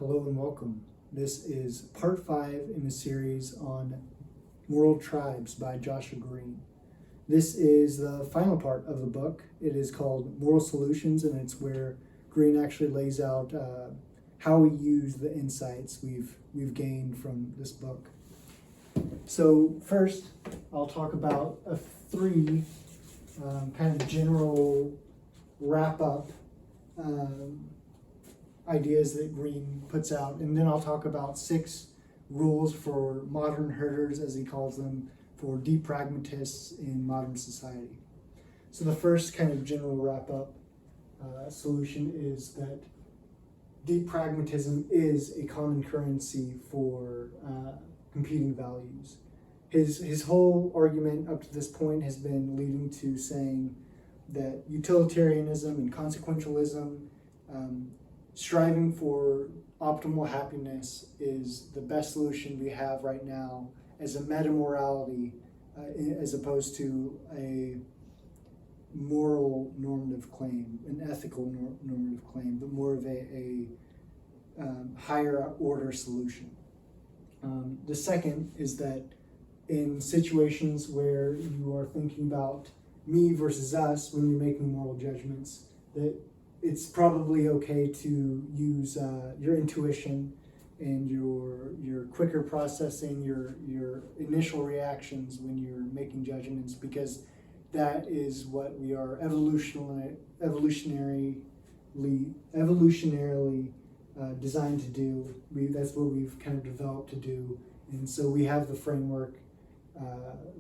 Hello and welcome. This is part 5 in a series on moral tribes by Joshua Greene. This is the final part of the book. It is called Moral Solutions, and it's where Greene actually lays out how we use the insights we've gained from this book. So first, I'll talk about three kind of general wrap-up ideas that Greene puts out, and then I'll talk about 6 rules for modern herders, as he calls them, for deep pragmatists in modern society. So the first kind of general wrap-up solution is that deep pragmatism is a common currency for competing values. His whole argument up to this point has been leading to saying that utilitarianism and consequentialism, striving for optimal happiness, is the best solution we have right now as a meta-morality, as opposed to a moral normative claim, an ethical normative claim, but more of a higher order solution. The second is that in situations where you are thinking about me versus us when you're making moral judgments, that it's probably okay to use your intuition and your quicker processing, your initial reactions when you're making judgments, because that is what we are evolutionarily designed to do. That's what we've kind of developed to do, and so we have the framework,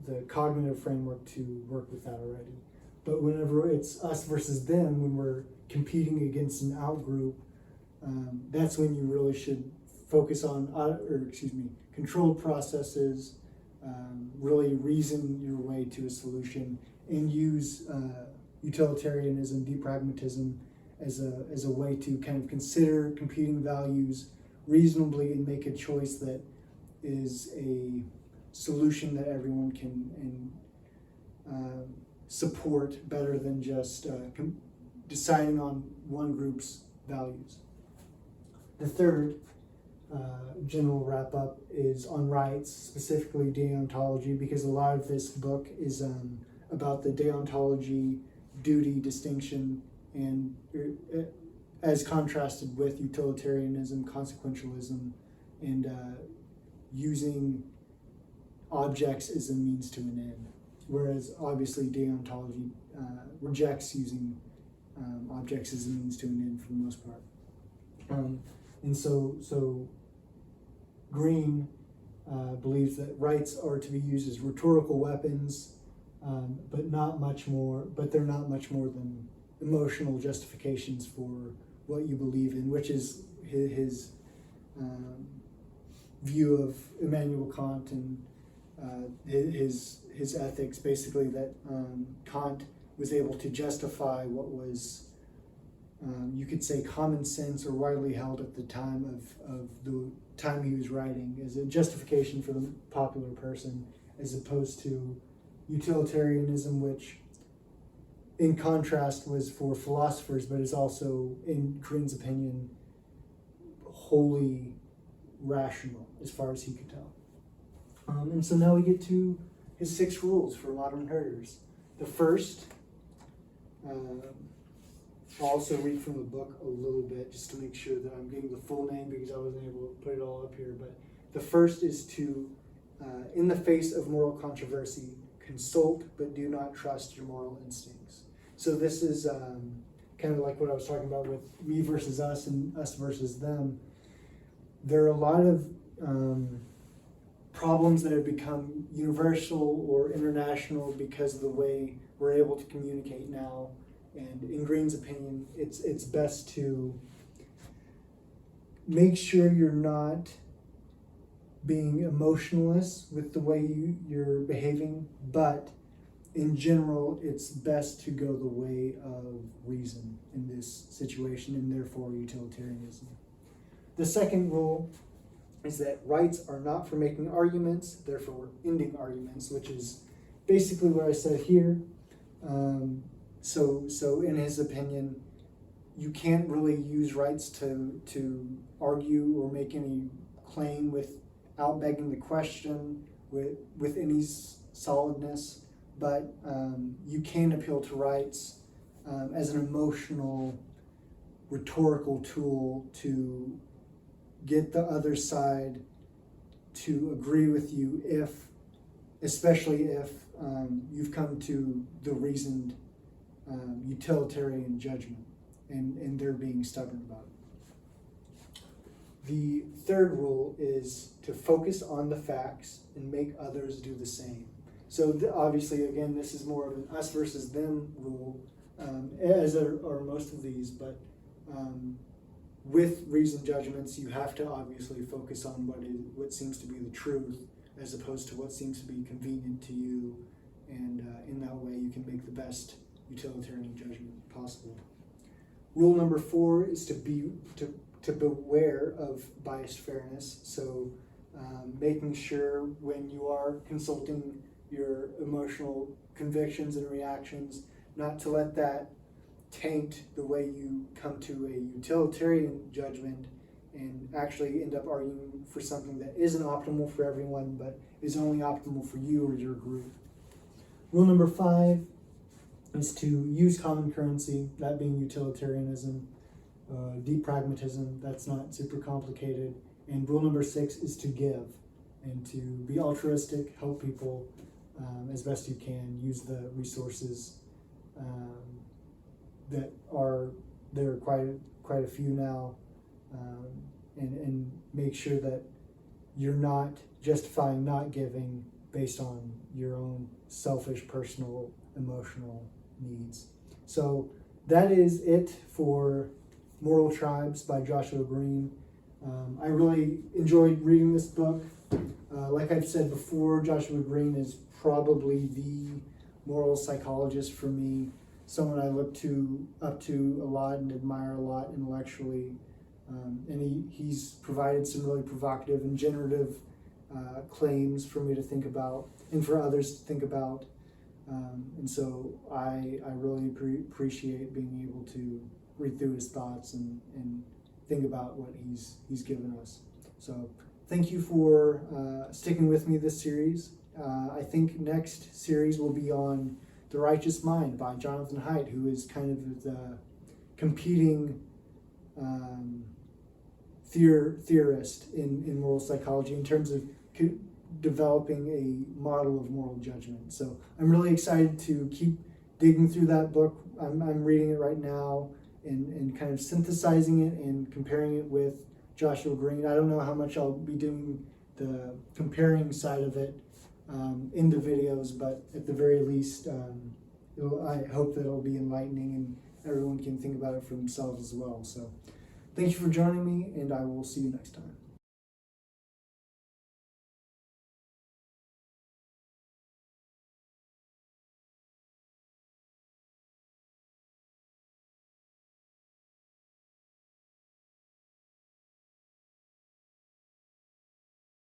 the cognitive framework to work with that already. But whenever it's us versus them, when we're competing against an outgroup, that's when you really should focus on, controlled processes, really reason your way to a solution, and use utilitarianism, deep pragmatism, as a way to kind of consider competing values reasonably and make a choice that is a solution that everyone can support better than just deciding on one group's values. The third general wrap-up is on rights, specifically deontology, because a lot of this book is about the deontology duty distinction, and as contrasted with utilitarianism, consequentialism, and using objects as a means to an end, whereas obviously deontology rejects using objects as a means to an end for the most part. And so Greene believes that rights are to be used as rhetorical weapons, but they're not much more than emotional justifications for what you believe in, which is his view of Immanuel Kant and his ethics, basically, that Kant was able to justify what was, you could say, common sense or widely held at the time of the time he was writing, as a justification for the popular person, as opposed to utilitarianism, which in contrast was for philosophers, but is also, in Greene's opinion, wholly rational as far as he could tell. And so now we get to his 6 rules for modern herders. The first, I'll also read from the book a little bit just to make sure that I'm getting the full name, because I wasn't able to put it all up here. But the first is to, in the face of moral controversy, consult but do not trust your moral instincts. So this is kind of like what I was talking about with me versus us and us versus them. There are a lot of problems that have become universal or international because of the way we're able to communicate now. And in Greene's opinion, it's best to make sure you're not being emotionless with the way you're behaving, but in general, it's best to go the way of reason in this situation, and therefore utilitarianism. The second rule is that rights are not for making arguments, therefore ending arguments, which is basically what I said here. So in his opinion, you can't really use rights to argue or make any claim without begging the question with any solidness, but you can appeal to rights as an emotional, rhetorical tool to get the other side to agree with you, especially if you've come to the reasoned utilitarian judgment and they're being stubborn about it. The third rule is to focus on the facts and make others do the same. So obviously, again, this is more of an us versus them rule, as are most of these, but with reasoned judgments, you have to obviously focus on what seems to be the truth as opposed to what seems to be convenient to you, and in that way you can make the best utilitarian judgment possible. Rule number 4 is to beware of biased fairness. So making sure when you are consulting your emotional convictions and reactions, not to let that taint the way you come to a utilitarian judgment and actually end up arguing for something that isn't optimal for everyone, but is only optimal for you or your group. Rule number 5 is to use common currency, that being utilitarianism, deep pragmatism, that's not super complicated. And rule number 6 is to give and to be altruistic, help people as best you can, use the resources that are there are quite a few now, and make sure that you're not justifying not giving based on your own selfish, personal, emotional needs. So that is it for Moral Tribes by Joshua Greene. I really enjoyed reading this book. Like I've said before, Joshua Greene is probably the moral psychologist for me, someone I look up to a lot and admire a lot intellectually. And he's provided some really provocative and generative claims for me to think about and for others to think about. And so I really appreciate being able to read through his thoughts and think about what he's given us. So thank you for sticking with me this series. I think next series will be on The Righteous Mind by Jonathan Haidt, who is kind of the competing theorist in moral psychology in terms of developing a model of moral judgment. So I'm really excited to keep digging through that book. I'm reading it right now and kind of synthesizing it and comparing it with Joshua Greene. I don't know how much I'll be doing the comparing side of it in the videos, but at the very least, I hope that it'll be enlightening and everyone can think about it for themselves as well. So thank you for joining me, and I will see you next time.